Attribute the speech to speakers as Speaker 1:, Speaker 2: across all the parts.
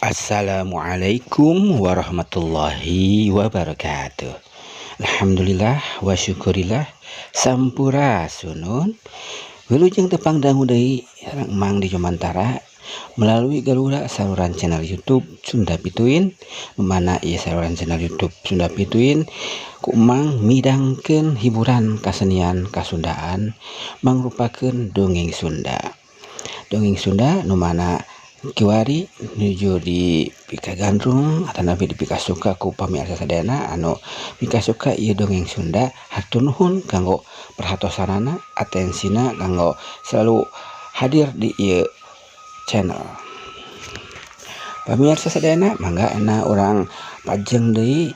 Speaker 1: Assalamualaikum warahmatullahi wabarakatuh. Alhamdulillah wa syukurillah sampura sunun. Wilujeng tepang dangu deui sareng Mang di Jomantara melalui Garuda saluran channel YouTube Sunda Pituin, mana ieu saluran channel YouTube Sunda Pituin ku Mang midangkeun hiburan kasenian kasundaan mangrupakeun dongeng Sunda. Dongeng Sunda nu mana kiwari nuju di pika gandrung atau nabi di pika suka ku pamirsa sadayana anu pika suka ieu dongeng Sunda. Hatur nuhun kanggo perhatosanana, atensina kanggo selalu hadir di ieu channel. Pamirsa sadayana mangga ena urang pajeng deui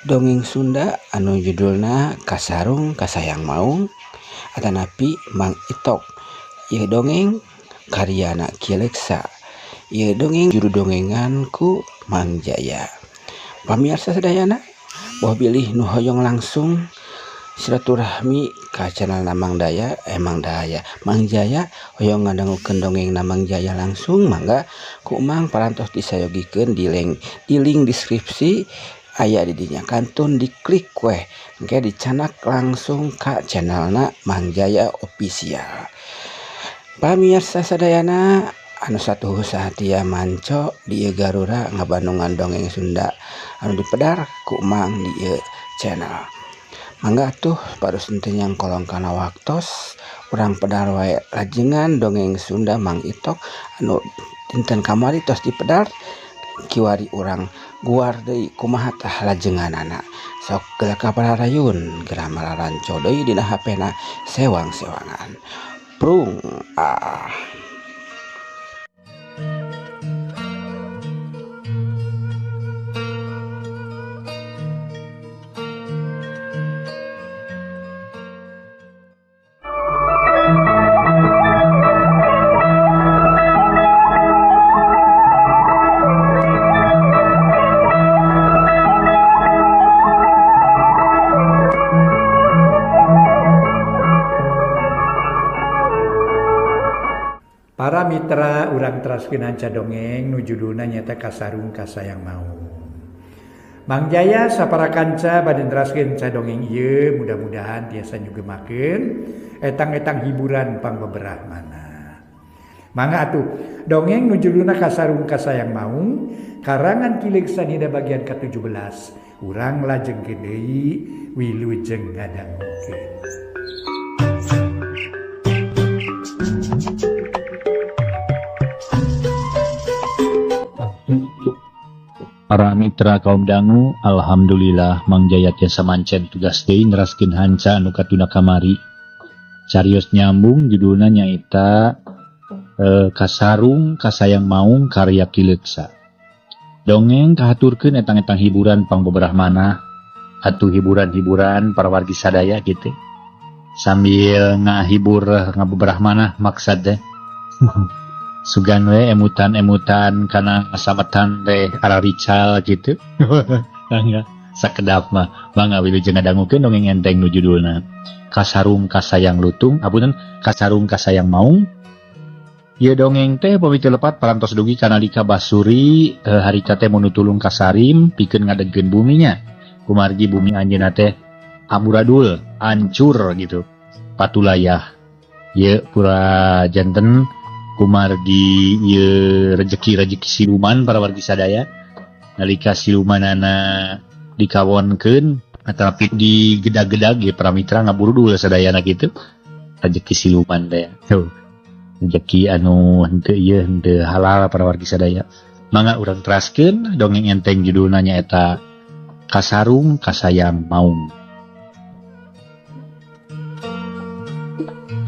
Speaker 1: dongeng Sunda anu judulna Kasarung Kasayang Maung atanapi Mang Itok. Ieu dongeng karyana Kileksa. Ieu dongeng juru dongengan ku Mang Jaya. Pamirsa sadayana boh bilih nu hoyong langsung silaturahmi ka channel Mang Daya Mang Jaya hoyong ngadangukeun dongeng Mang Jaya langsung mangga ku Mang parantos disayogikeun di link deskripsi aya di dinya kantun diklik we engke dicanak langsung ka channelna Mang Jaya official. Pamirsa sadayana anu satuhus sahatia manco di ieu Garuda ngabandungan dongeng Sunda anu dipedar ku Mang di ieu channel. Mangga atuh parus teu nyang kolong kana waktos urang pedar wae lajengan dongeng Sunda Mang Itok anu dinten kamari tos dipedar kiwari urang guar deui kumaha tah lajenganana. Sok geula kapararayun geura mararanco deui dina HP-na sewang-sewangan. Prung
Speaker 2: Para mitra urang teraskeun hanca dongeng nu judulna nyaeta Kasarung Kasayang Maung. Mang Jaya sapara kanca bade teraskeun ca dongeng ieu mudah-mudahan tiasa nyugemakeun etang-etang hiburan pangbeberah mana. Mangga atuh dongeng nu judulna Kasarung Kasayang Maung karangan Kileksa dina bagian ke-17 urang lajengkeun deui wilujeng ngadangukeun.
Speaker 3: Para mitra kaum dangu, alhamdulillah Mang Jaya tiasa mancen tugas deui neraskeun hanca anu katuna kamari. Carios nyambung judulna nyaeta Kasarung Kasayang Maung karya Kileksa. Dongeng kahaturkeun etang-etang hiburan pangbeberah manah atuh hiburan-hiburan para wargi sadaya gitu. Sambil ngahibur ngabeberah manah maksad teh. Sugan we emutan-emutan kana sametan teh ararical gitu. Mangga sakedap mah mangga wilujeng ngadangukeun dongeng enteng nu judulna Kasarung Kasayang Lutung Kasarung Kasayang Maung. Ieu dongeng teh pamiti lepat parantos dugi kana lika basuri harita teh munutulung kasarim pikeun ngadegkeun buminya. Kumargi bumi anjeunna teh amburadul, hancur gitu. Patulayah. Ieu pura janten kumargi ieu rejeki siluman para wargi sadaya nalika silumanana dikawonkeun tapi digedag-gedag ge para mitra ngaburudul sadayana kitu rejeki siluman teh rejeki anu henteu ieu henteu halal para wargi sadaya. Mangga urang teraskeun dongeng enteng judulna nyaeta Kasarung Kasayang Maung.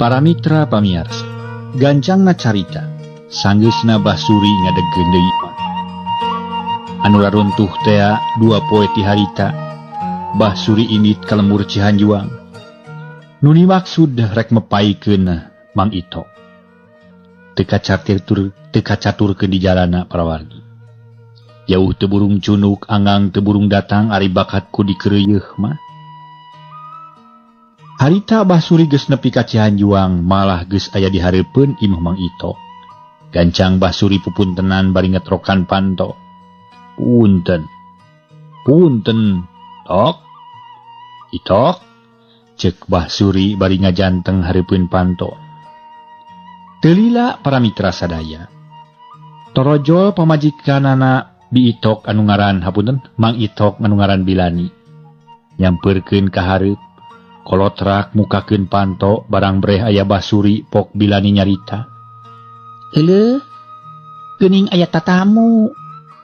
Speaker 3: Para mitra pamirsa gancangna carita sanggeusna basuri ngadegkeun deui anu raruntuh teh 2 poe ti harita basuri indit kalemur Cihanjuang nu dimaksud rek mepaikeun Mang Itok teu kacaturkeun di jalanna para wargi jauh teu burung cunuk anggang teu burung datang ari bakatku dikeureueuh mah. Harita basuri geus nepi ka Cihanjuang malah geus aya di hareupeun imah Mang Itok. Gancang Basuri pupuntenan bari ngetrokan panto. Punten, tok, itok, cek Basuri bari ngajanteng hareupeun panto. Teu lila para mitra sadaya. Torojol pamajikanana Bi Itok anu ngaran hapunten Mang Itok anu ngaran Bilani. Nyampeurkeun ka hareup, kolotrak mukakeun panto barang breh aya Basuri pok Bilani nyarita. Heuleuh, geuning aya tatamu.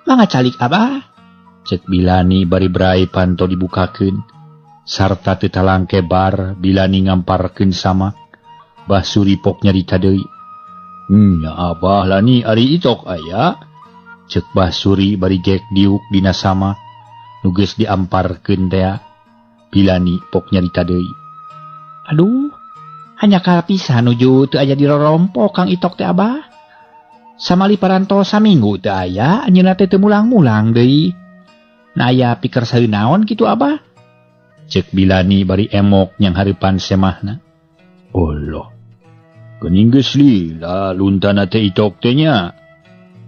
Speaker 3: Mangga calik Abah. Cek Bilani bari brai panto dibukakeun. Sarta teu talangke bar Bilani ngamparkeun samak. Basuri pok nyarita deui. Nya Abah lani ari Itok aya. Cek Basuri bari jek diuk dina samak. Nu geus diamparkeun teh. Bilani pok nyarita deui. Aduh, hanya kapisan nuju teu aya di rorompok Kang Itok teh Abah. Samali paranto saminggu teu aya, anjeunna teh teu mulang-mulang deui. Na aya pikeun saeunaon kitu Abah? Cek Bilani bari emok nyang hareupan semahna. Allah. Geuning geus lila luntana teh Itok teh nya.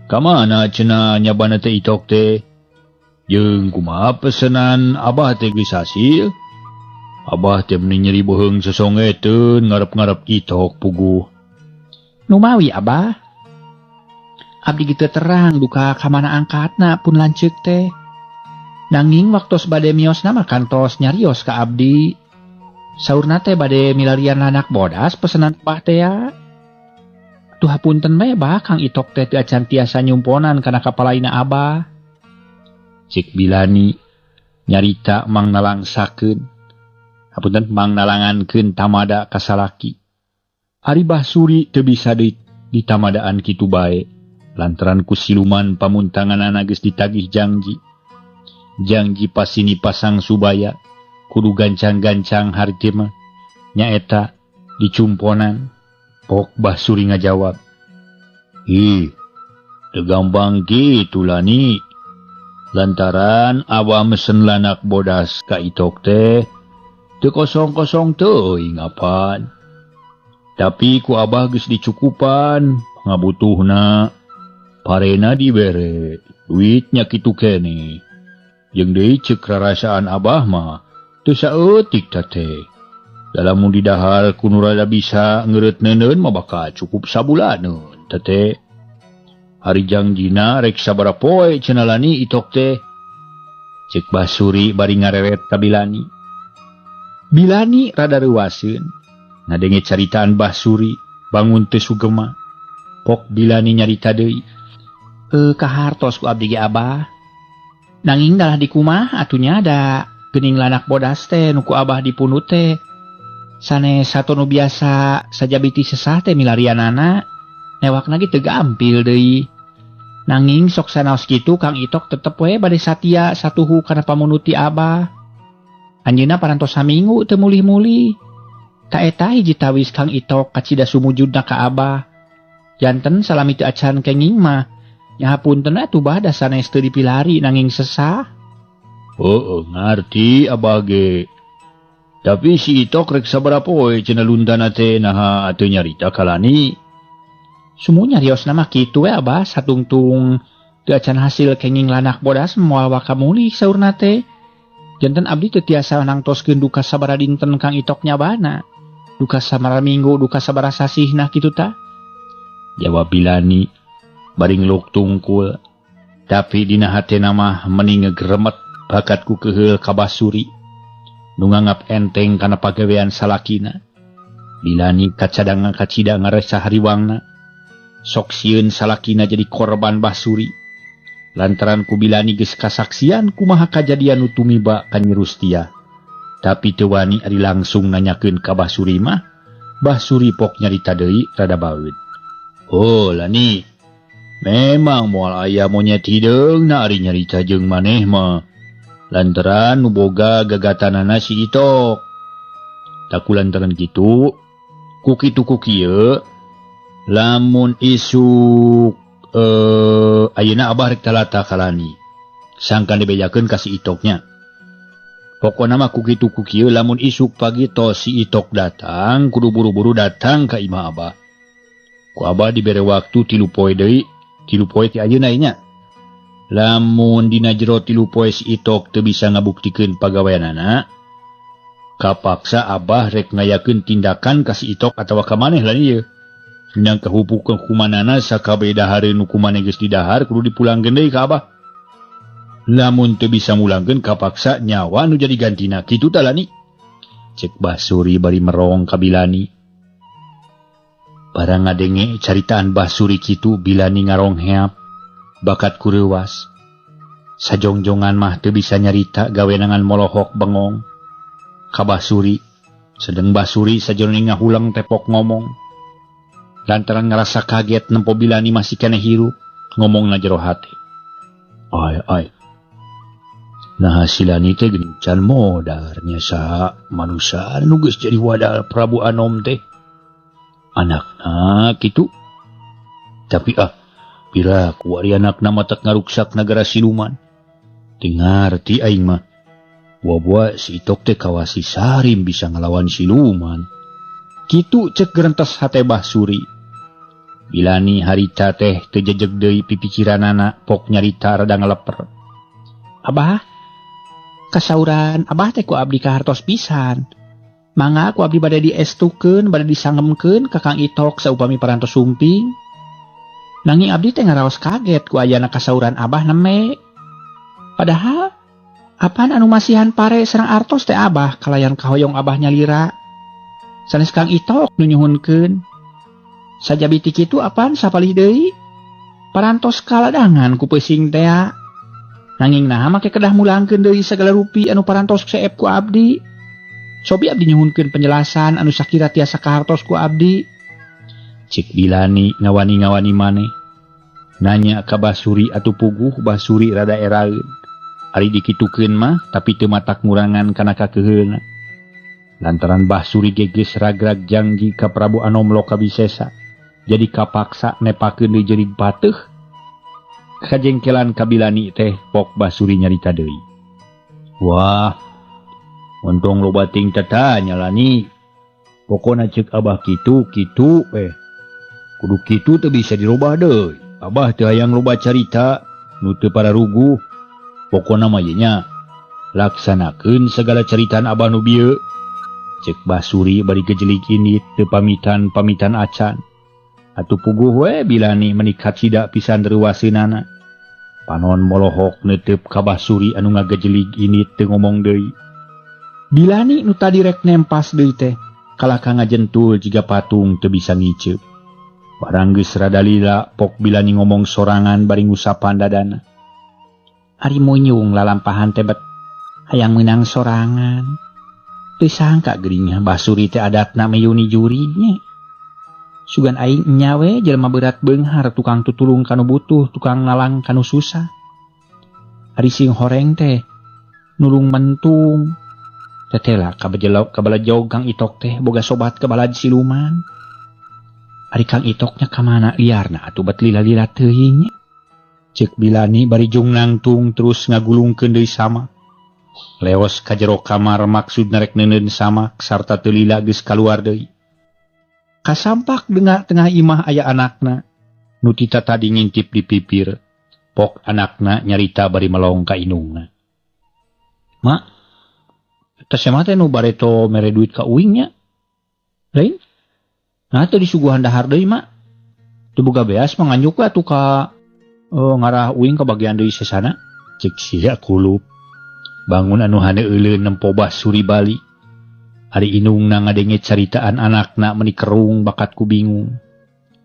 Speaker 3: Ka mana cenah nyabana teh Itok teh? Jeung kumaha pesenan Abah teh geus hasil? Abah teh meni nyeri beheung sesongeteun ngarep-ngarep Itok puguh. Nu mawi Abah? Abdi gitu terang duka kamana angkatna pun lanceuk teh. Nanging waktos bade miosna mah kantos nyarios ka abdi. Saurna teh bade milarian anak bodas pesenan Abah teh ya. Tuh hapunten bae Bah Kang Itok teh teu acan tiasa nyumponan kana kapalaina Abah. Cik Bilani nyarita mang nalangsakeun. Hapunten mang nalangankeun tamada ka salaki. Ari Basuri teu bisa ditamadaan kitu bae. Lantaran ku siluman pamuntanganana geus ditagih janji. Janji pasini pasang subaya kudu gancang-gancang harti mah nyaeta dicumponan. Pok Basuri ngajawab, "Ih, teu gampang kitu lani. Lantaran Abah mesen lanak bodas ka Itok teh teu kosong-kosong teuing ngapan. Tapi ku Abah geus dicukupan ngabutuhna. Parena dibere, duitnya kitu kene. Jeung deui ceuk rarasaan Abah mah teu saeutik teh. Dalamun didahar ku nu rada bisa ngeureutneuneun mah bakal cukup sabulaneun teh. Hari jangjina rek sabaraha poe cenah lani Itok teh." Cek Basuri bari ngareret ka Bilani. Bilani rada reuaseun ngadenge caritaan Basuri bangun teu sugema. Pok Bilani nyarita deui. Kahartos ku abdi ge Abah. Nanging dalah di kumah atunya ada geuning lanak bodas teh nu ku Abah dipunut teh. Sanes satonu biasa sajabiti sesah teh milarianana. Newakna ge teu gampil deui. Nanging sok sanaos kitu Kang Itok tetep we bade satia satuhu kana pamunuti Abah. Anjeunna parantos saminggu teu mulih-mulih. Ta eta hiji tawis Kang Itok kacida sumujudna ka Abah. Janten salami teu acan kenging mah nya hapunten atuh Bah da sanes teu dipilari nanging sesah. Oh, ngarti Abah ge. Tapi si Itok rek sabaraha poe cenah luntana teh naha atuh nyarita ka lani. Sumu nyariosna mah kitu we Abah satungtung teu acan hasil kenging lanak bodas moal wakamulih saurna teh. Janten abdi teu tiasa nangtoskeun duka sabaraha dinten Kang Itok nyabana. Duka sabaraha minggu, duka sabaraha sasihna kitu tah. Jawab Bilani bari ngeluk tungkul. Tapi dina hatena mah meni ngegremet bakat ku keheul ka Basuri. Nu nganggap enteng kana pagawean salakina. Bilani kacadang kacida ngaresah hariwangna. Sok sieun salakina jadi korban Basuri. Lantaran ku Bilani geus kasaksian kumaha kajadian nu tumiba ka Nyi Rustia. Tapi teu wani ari langsung nanyakeun ka Basuri mah. Basuri pok nyarita deui rada baeud. Oh lani, memang moal aya monyet hideung na ari nyarita jeung maneh mah. Lantaran nu boga gagatanana si Itok. Taku lantaran kitu, ku kitu ku kieu, lamun isuk ayeuna Abah rek talata ka lani. Sangkan dibejakeun ka si Itoknya. Pokona mah ku kitu ku kieu lamun isuk pagi tos si Itok datang, kudu buru-buru datang ka imah Abah. Ku abah dibere waktu 3 poe deui. 3 poe ti ayeuna nya. Lamun dina jero 3 poe si Itok teu bisa ngabuktikeun pagaweanana, kapaksa abah rek ngayakeun tindakan ka si Itok atawa ka maneh lah ieu. Nyang kahupuk hukumanana sakabeh dahareun nu kumaneh geus didahar kudu dipulangkeun deui ka abah. Lamun teu bisa mulangkeun kapaksa nyawa nu jadi gantina kitu tah Lani. Cek Basuri bari merong ka Bilani. Barang ngadenge caritaan Basuri kitu Bilani ngarongheap, bakat kureuwas. Sajongjongan mah teu bisa nyarita gawenangan molohok bengong. Ka Basuri, sedeng Basuri sajroning ngahulang tepok ngomong. Lantaran ngerasa kaget nempo Bilani masih keneh hirup, ngomong na jero hate. Ai. Nah silani teh gencan modarnya saha manusia nu geus jadi wadal Prabu Anom teh. Anakna kitu. Tapi pira ku ari anakna matak ngaruksak nagara siluman. Teu ngarti aing mah. Buah-buah si Itok teh kawasi sarim bisa ngelawan siluman. Kitu cek gerentas hate Basuri. Bilani harita teh teu jejeg deui pipikiranana pok nyarita rada ngaleper. Abah, kasauran abah teh ku abdi ka hartos pisan. Mangga ku abdi bade diestukeun, bade disangemkeun ka Kang Itok saupami parantos sumping. Nanging abdi teh ngaraos kaget ku ayana kasauran abah neme. Padahal apaan anu masihan pare sareng artos teh abah kalayan kahoyong abah nyalira. Sanes Kang Itok nu nyuhunkeun. Sajabi ti kitu apaan sapalih deui? Parantos kaladangan ku peusing teh. Nanging naha make kedah mulangkeun deui sagala rupi anu parantos seep ku abdi. Sobi abdi nyuhunkeun penjelasan anu sakira tiasa kahartos ku abdi. Cik Bilani ngawani-ngawani maneh. Nanya ka Basuri atuh puguh Basuri rada eraeun. Ari dikitukeun mah tapi teu matak ngurangan kana kakeuheulna. Lantaran Basuri geges ragrag janji ka Prabu Anom Lokabisesa. Jadi kapaksa nepakeun deui jeuring pateuh. Kajengkelan ka Bilani teh pok Basuri nyarita deui. Wah, untung loba ting tetanya Lani. Pokona cek abah kitu kudu kitu teu bisa dirobah deui. Abah teu hayang loba carita nu teu pararuguh. Pokona mah ye nya laksanakeun segala caritaan abah nu bieu. Cek Basuri bari gejelik ini teu pamitan acan. Atuh puguh we Bilani menikat sidak pisan reuwaseunana. Panon molohok neuteup ka Basuri anu ngagejelik ini teu ngomong deui. Bilani nu tadi rek nempas deui teh kalaka ngajentul jiga patung teu bisa ngiceup. Barang geus rada lila pok Bilani ngomong sorangan bari ngusapan dadana. Ari munyung lalampahan tebet hayang meunang sorangan. Teu sangka geuning Basuri teh adatna meyuni jurinya. Sugan aing nya we jelema berat beunghar tukang tutulung kanu butuh, tukang nalang kanu susah. Ari sing horeng teh nulung mentung. Tetela kabalajog Kang Itok teh boga sobat kabalaj siluman. Ari Kang Itoknya kamana liarna atuh bet lila-lila teuing. Cek Bilani bari jung nangtung terus ngagulungkeun deui sama. Leos ka jero kamar maksudna rek neuneun samak sarta teu lila geus kaluar deui. Kasampak dengar tengah imah aya anakna. Nu tita tadi ngintip di pipir. Pok anakna nyarita bari melong ka inungna. Mak, eta mah teh nu bareto mere duit ka uing nya. Lain? Nah teh disuguhan dahar deui mak. Teu boga beas manganyuk we atuh ka ngarah uing ka bagian deui sesana. Cek sia kulup. Bangun anu hane euleun nempo Basuri bali. Ari inungna ngadenge caritaan anakna meni kerung bakat ku bingung.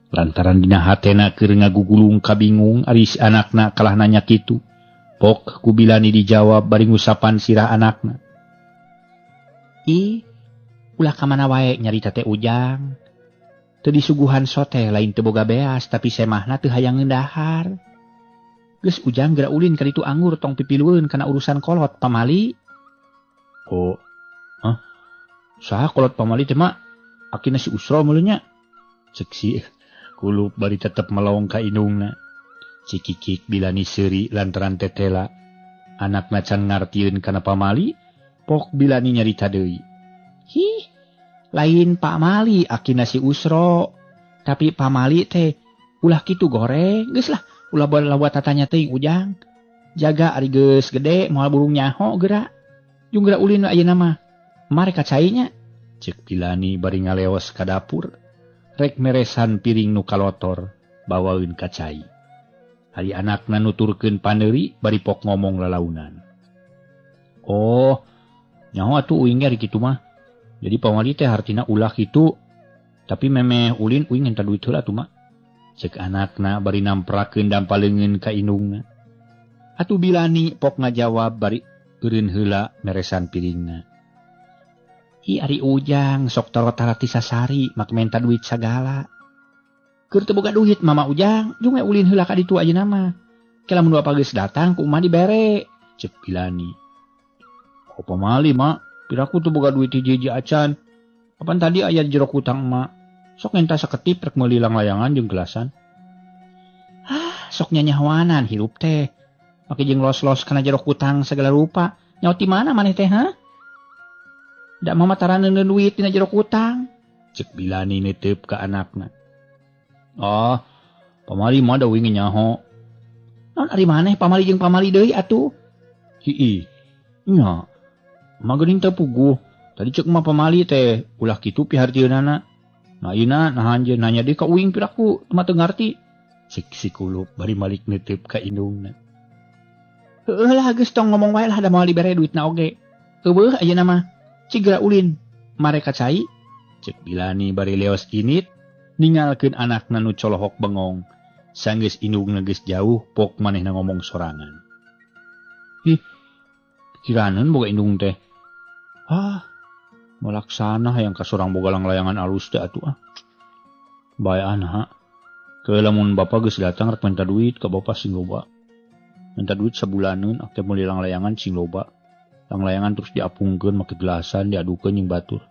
Speaker 3: Lantaran dina hatena keur ngagugulung kabingung ari si anakna kalah nanya kitu. Pok ku Bilani dijawab bari ngusapan sirah anakna. Ulah kamana wae nyarita teh ujang. Teu disuguhan sote lain teu boga beas tapi semahna teu hayang ngeundahar. Geus ujang geura ulin ka ditu anggur tong pipilueun kana urusan kolot pamali. Oh, saha kolot pamali teh mak? Akina si Usro meuleunnya. Cek si kulup bari tetep melong ka inungna. Cikikik Bilani seuri lantaran tetela. Anakna can ngartieun kana pamali, pok Bilani nyarita deui. Lain Pak Mali akina si Usro. Tapi pamali teh ulah kitu goreng, geus lah. Ulah buat tatanya teh Ujang. Jaga ari geus gede moal burung nyaho geura. Jung geura ulin ayeuna mah. Mare kacainya. Cek Pilani bari ngaleos ka dapur. Rek meresan piring nu kalotor bawaeun kacai. Hari anakna nuturkeun pandeuri bari pok ngomong lalaunan. Oh, nyaho atuh uing ge ari kitu mah. Jadi pamali teh hartina ulah kitu. Tapi memeh ulin uing enta duit heula atuh mah. Cek anakna bari namprakeun dampaleungeun ka indungna. Atuh Bilani pok ngajawab bari eureun heula meresan piringna. Ih ari Ujang sok tarot-tarot sasari mak menta duit sagala. Keur teu boga duit Mama Ujang, jeung we ulin heula ka ditu ayeuna mah. Ke lamun bapa geus datang ku umah dibere, cek Bilani. Oh pamali mak, piraku teu boga duit hiji-hiji acan. Kapan tadi aya jero hutang emak? Sok enta saketip rek meuli layangan jeung gelasan. Sok nyanyahoanan hirup teh. Make jeung los-los kana jero hutang segala rupa. Nyaho ti mana maneh teh ha? Da mama taraneun duit dina jero hutang. Cek Bilani neuteup ka anakna. Oh, pamali mah da wingi nyaho. Naon ari maneh pamali jeung pamali deui atuh? Hiih. Nya. Mageuning teu puguh. Tadi cek mah pamali teh ulah kitu pihartieunana. Nah ayeuna nahan je nanya deui ka uing piraku teu ngarti. Cek si kulup bari malik neuteup ka indungna. Heueuh lah geus tong ngomong wae lah da moal dibere duitna oge. Eueuh ayeuna mah cigra ulin mare kacai. Cek Bilani bari leos init ningalkeun anakna nu colohok bengong. Sanggeus indungna geus jauh pok manehna ngomong sorangan. Ih, pikiraneun boga indung teh. Malaksana hayang kasorang boga layangan alus teh atuh ah. Baean ha. Ke lamun bapa geus datang rek minta duit ka bapa sing loba. Minta duit sabulaneun ak teh meuli layangan sing loba. Layangan terus diapungkeun make gelasan diadukeun jeung batur.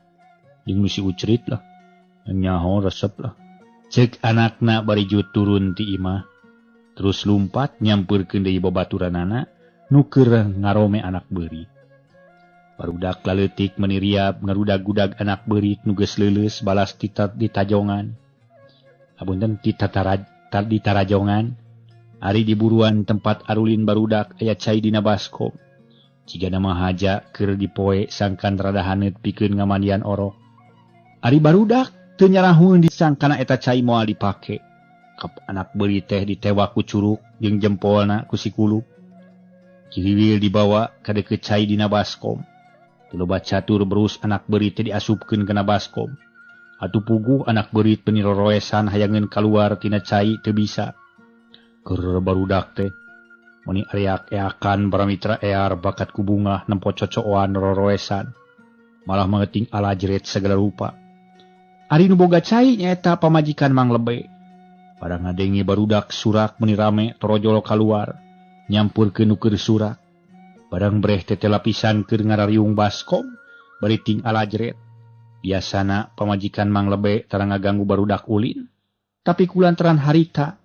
Speaker 3: Jeung misi ucrit lah. Nyaho resep lah. Cek anakna bari jut turun ti imah. Terus lumpat nyampeurkeun deui babaturanana nu keur ngarome anak beuri. Barudak laleutik meniriap ngarudag-gudag anak beurit nu geus leuleus balas di tajongan. Apunten di tarajongan. Ari di buruan tempat arulin barudak aya cai dina baskom. Jigana mah haja keur dipoe sangkan rada haneut pikeun ngamandian orok. Ari barudak teu nyarahueun disangkana eta cai moal dipake. Kap anak beurit teh ditewak ku curug jeung jempolna ku si kulup. Kiriwil dibawa ka deukeut cai dina baskom. Loba catur berus anak beurit teh diasupkeun kana baskom. Atuh puguh anak beurit peniroroesan hayangeun kaluar tina cai teu bisa. Keur barudak teh meni areak-eakan paramitra ear bakat ku bunga nempo cocoan roroesan. Malah mangeting alajret segala rupa. Ari nu boga cai nyaeta pamajikan Mang Lebe. Pada ngadengi barudak surak meni rame torojolo kaluar nyampurkeun nu keur surak. Barang breh tete lapisan keur ngarariung baskom bari ting alajret. Biasana pamajikan Mang Lebe tara ngaganggu barudak ulin. Tapi kulantaran harita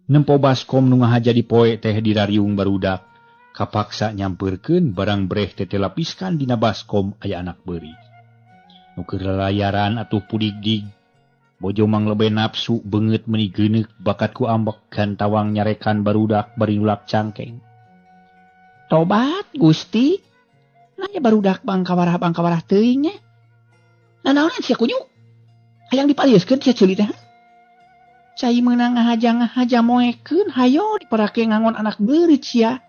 Speaker 3: nempo baskom nu ngahaja dipoe teh dirariung barudak kapaksa nyampeurkeun barang breh tete lapiskan dina baskom aya anak beuri. Nu keur lalayaran atuh pudigdig. Bojo Mang Lebe nafsu beungeut meuni geuneuk bakat ku ambek kan tawang nyarekan barudak bari nulak cangkeng. Tobat Gusti. Nanya barudak bangkawarah teuing nya. Nanaonan sia kunyu? Hayang dipalieskeun sia ceuli teh. Cai meunang ngahaja moekeun hayo diparake ngangon anak beurit sia.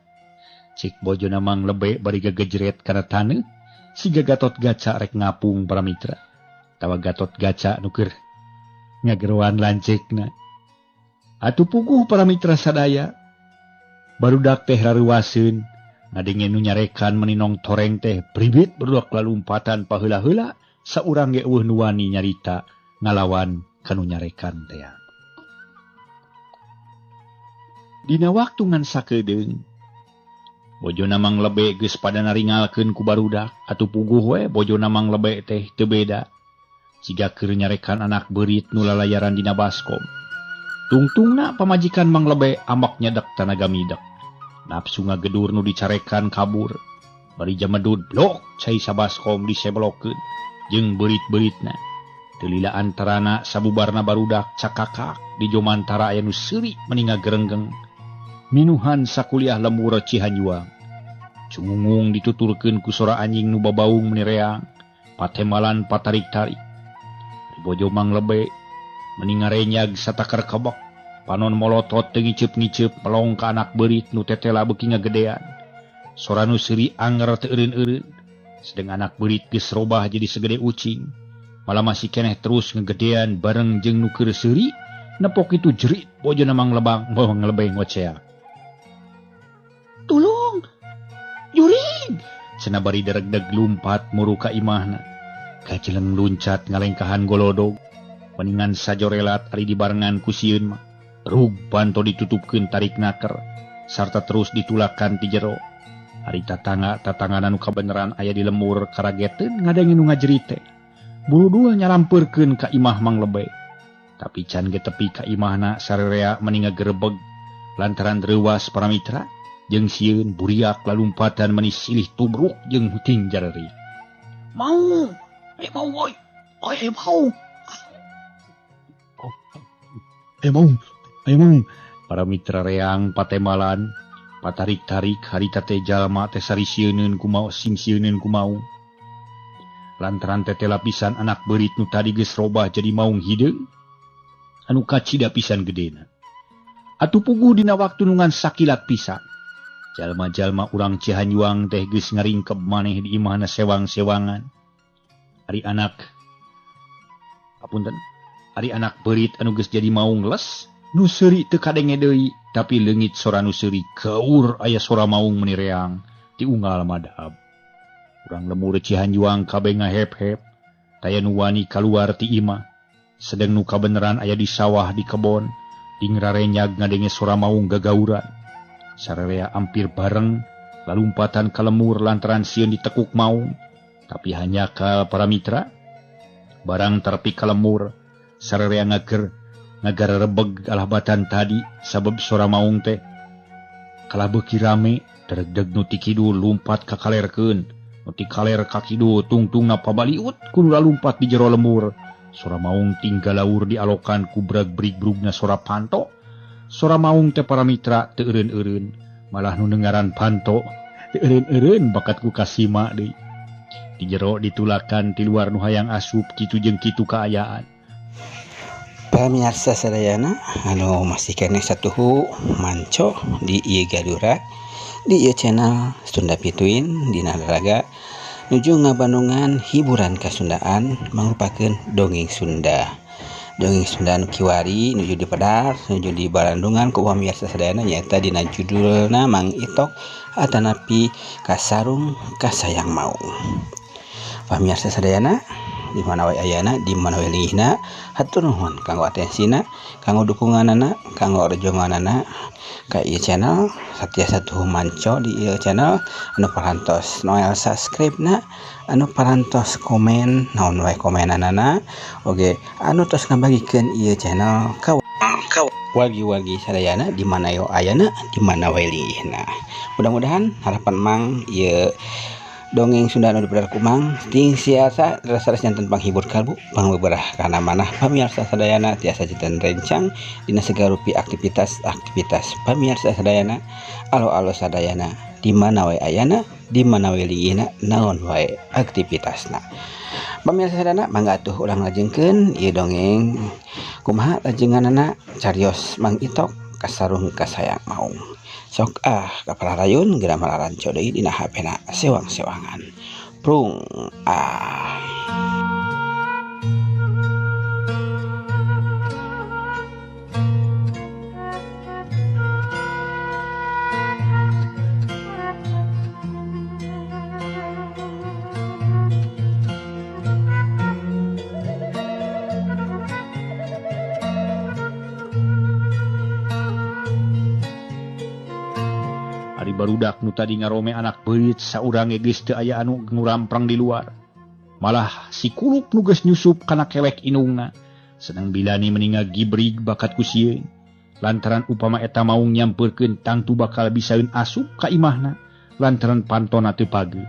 Speaker 3: Cik bojona Mang Lebe bari gagejret kana taneuh. Siga Gatot Gaca rek ngapung para mitra. Tawa Gatot Gaca nu keur ngageroan lancekna. Atuh puguh para mitra sadaya. Barudak teh raruaseun. Ngadengen nu nyarekan meninong toreng teh pribit barudak lalumpatan paheula-heula saurang ge eueuh nu wani nyarita ngalawan kanu nyarekan teh. Dina waktu ngan sakedeung bojona Mang Lebe geus pada naringalkeun ku barudak atuh puguh we bojona Mang Lebe teh teu beda. Siga keur nyarekan anak beurit nu lalayaran dina baskom. Tungtungna pamajikan Mang Lebe ambak nyedek tanaga midek. Nafsu ngagedur nu dicarekan kabur. Bari jamedud blok cai sabaskom diseblokeun jeung beurit-beuritna. Telila antarana sabubarna barudak cakakak di jomantara aya nu seuri meninga gerenggeng. Minuhan sakuliah lembur Cihanjuang. Cungungung dituturkeun ku sora anjing nu babaung menireang, patemalan patarik-tarik. Ribojo manglebe meninga renyag satakar kebek, panon molotot teu ngiceup-ngiceup melong ka anak beurit nu tetela beuki ngagedean. Sora nu seuri anger teu eureun-eureun, sedeng anak beurit geus robah jadi segede ucing. Malah masih keneh terus ngegedean bareng jeung nu keur seuri, nepok itu jerit bojona manglebeng ngoceak. Tulung! Juring! Cenah bari dereg-deg lumpat muru ka imahna. Kajeleng luncat ngalengkahan golodog. Peningan sajorelat ari dibarengan ku sieun mah. Rug banto ditutupkeun tarik naker. Sarta terus ditulakan ti jero. Ari tatangana nu kabeneran aya di lemur karageteun ngadengi nu ngajerit teh. Buru-dua nyalampurkeun ka imah manglebe. Tapi can ge tepi ka imahna sarerea meninga gerebeg lantaran reuwas para mitra. Jeung sieun buriak lalumpatan menis silih tubruk jeung huting jareri. Mau! Mau woy! Mau! Mau! Para mitra reang patemalan, patarik-tarik harita teh jalma teh sari sieuneun kumau sim sieuneun kumau. Lantaran tete lapisan anak beurit nu tadi geus robah jadi maung hideung, anu kacida pisan gedena. Atuh puguh dina waktu nungan sakilat pisan. Jalma-jalma urang Cihanjuang teh geus ngaringkeb maneh di imahna sewang-sewangan. Ari anak beurit anu geus jadi maung les, nu seuri teu kadenge deui, tapi leungit sora nu seuri keur aya sora maung menireang ti unggal madab. Urang lemur Cihanjuang kabeh ngahep-hep, taya nu wani kaluar ti imah, sedeng nu kabeneran aya di sawah di kebon, di ngararenyag ngadenge sora maung gagauran. Sarerea hampir bareng, lalumpatan ka lemur lantaran sieun ditekuk maung, tapi hanya ka para mitra. Barang terpi ka lemur, sarerea ngagerebeg alabatan tadi, sabab sora maung teh. Kala beuki rame, dereg-deg nu ti kidul lumpat ka kalerkeun, nu ti kaler ka kidul tungtungna pabaliut kudu lalumpat di jero lemur. Sora maung tinggal laur dialokan ku brag-brig-brugna sora panto. Sora maung teh para mitra teu eureun-eureun, malah nu dengaran panto teu eureun-eureun bakat ku kasima deui. Di jero ditulakan ti luar nu hayang asup kitu jeung kitu kaayaan.
Speaker 1: Pamirsa sadayana anu masih keneh satuhu manco di ieu Gadura di ieu channel Sunda Pituin dina raga nuju ngabandungan hiburan kasundaan mangrupakeun dongeng Sunda. Dongeng Sunda nu kiwari nuju di Pedar nuju di Barandungan ku pamirsa sadayana nyaeta dina judulna Mang Itok atanapi Kasarung Kasayang Maung. Pamirsa sadayana di mana wae ayana di mana wae lingihna hatur nuhun kanggo atensina, kanggo dukunganana, kanggo rejonganana ka ieu channel satia satuhu manco di ieu channel anu parantos noel subscribe na, anu parantos komen naon wae komenanana, oge anu tos ngabagikeun ieu channel ka wagi-wagi sadayana di mana yo ayana di mana wae lingihna. Mudah-mudahan harapan mang ieu dongeng Sunda anu dipedar kumang ting siasa rasaras janten panghibur kalbu pangbeberah kana manah pamirsa sadayana tiasa janten rencang dina segarupi aktivitas pamirsa sadayana alo sadayana di mana wae ayana di mana wae lingihna naon wae aktivitasna. Pamirsa sadayana mangga atuh urang lajengkeun ieu dongeng kumaha lajenganana carios Mang Itok Kasarung Kasayang Maung. Sok kapararayun geura malaranco deui dina hapena sewang-sewangan. Prung
Speaker 3: Barudak nu tadi ngarome anak beurit saurang geus teu aya anu nguramprang di luar. Malah si kuluk nu geus nyusup kana kewek inungna. Sedang bilani meninga gibrig bakat ku sieun. Lantaran upama eta maung nyampeurkeun tangtu bakal bisaeun asup ka imahna lantaran pantona teu pageu.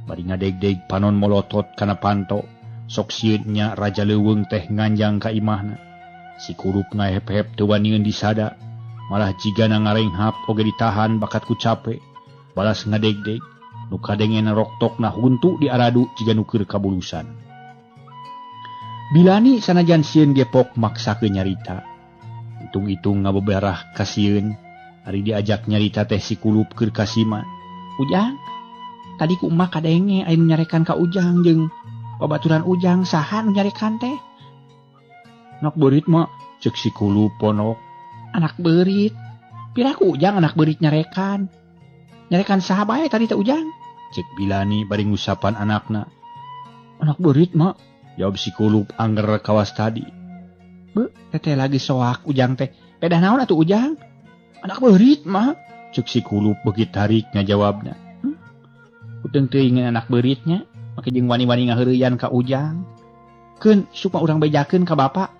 Speaker 3: Bari ngadeg-deg panon molotot kana panto. sok sieunnya Raja Leuweung teh nganjang ka imahna. Si Kulup ngahep-hep teu waniun disada, malah jigana ngarenghap oge ditahan bakat ku capek. Balas ngadeg-deg, nu kadengena roktokna huntu di aradu jiga nu keur kabulusan. Bilani sanajan sieun gepok maksakeun nyarita. Hitung-hitung ngabeberah ka sieun, ari diajak nyarita teh si Kulup keur kasima. Ujang, tadi ku emak kadenge aya nu nyarekan ka Ujang jeung babaturan Ujang saha nu nyarekan teh? Anak beurit mah cek si Kulup ponok. Anak beurit? Piraku Ujang anak beurit nyarekan? Nyarekan saha bae tadi teh Ujang? Cek Bilani bari ngusapan anakna. Anak beurit mah, jawab si Kulup angger kawas tadi. Be, teteh lagi soak Ujang teh. Pedah naon atuh Ujang? Anak beurit mah, cek si Kulup beuki tarik ngajawabna. Uteung teu ingin anak beuritnya, make jeung wani-wani ngaheureuyan ka Ujang. Keun supa urang bejakeun ka Bapak.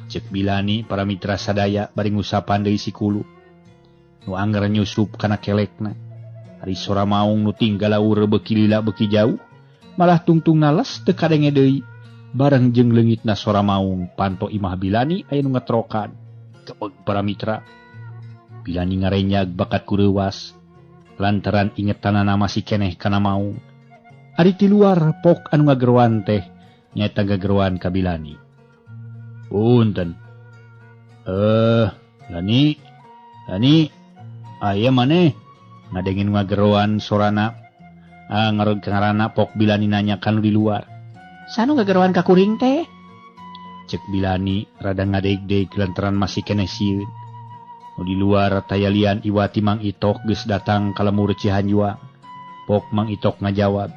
Speaker 3: Cek Bilani para mitra sadaya bari ngusapan deui si Kulup. Nu angger nyusup kana kelekna. Ari sora maung nu tinggal laur beuki lila beuki jauh, malah tungtungna les teu kadenge deui. Bareng jeung leungitna sora maung panto imah Bilani aya nu ngetrokan. Kebeug para mitra. Bilani ngarenyag bakat ku reuwas. Lantaran ingetanana masih keneh kana maung. Ari ti luar pok anu ngageroan teh nyaeta gageroan ka Bilani. Punten. Lani, aya maneh ngadengin ngageroan sorana. Ngaranna pok Bilani nanya kanu di luar. Sanu ngageroan ka kuring teh? Cek Bilani rada ngadeg-deg lantaran masih keneh sieun. Nu di luar tayalian Iwati Mang Itok geus datang ka lemur Cihanjuang. Pok Mang Itok ngajawab.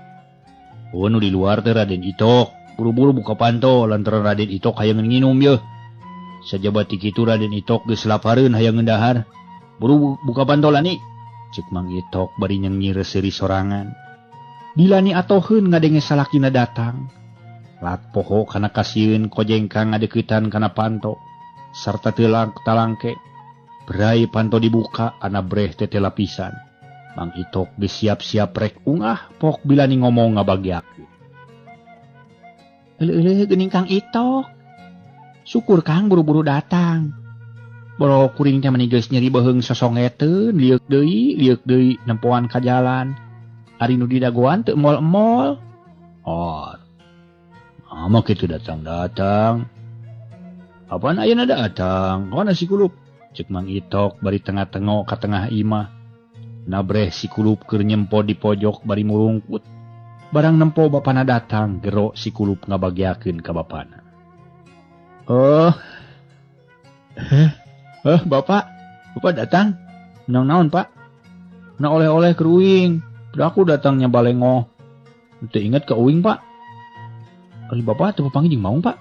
Speaker 3: Oh nu di luar teh Raden Itok. Buru-buru buka panto lantaran Raden Itok hayang nginum yeuh. Sajabat ti kitu Raden Itok geus lapareun hayang ngendahar. Buru buka panto Lani. Cek Mang Itok bari nyengir seuri sorangan. Bilani atoheun ngadenge salakina datang. Lat poho kana kasieun kojengkang ngadeuketan kana panto. Sarta teu talangke. Berai panto dibuka ana breh teh lapisan. Mang Itok geus siap-siap rek ungah pok Bilani ngomong ngabagiakeun. Euleuh geuning Kang Itok. Syukur Kang buru-buru datang. Boro kuring teh meni geus nyeri beheung sosongeteun, liuk deui nempoan ka jalan. Ari nu didagoan teu emol-emol. Oh. Ama kitu datang-datang. Apaan ayeuna datang? Kana si Kulup? Cek Mang Itok bari tengah-tengok ka tengah imah. Nabreh si Kulup keur nyempo di pojok bari murungkut. Barang nempo bapana datang, gero si Kulup ngabagiakeun ka bapana. Bapak datang? Menang naon, Pak? Na oleh-oleh ke uing. Aku datangnya balengoh. Teu inget ke uing, Pak. Ari Bapak teu papanggih jeung maung, Pak.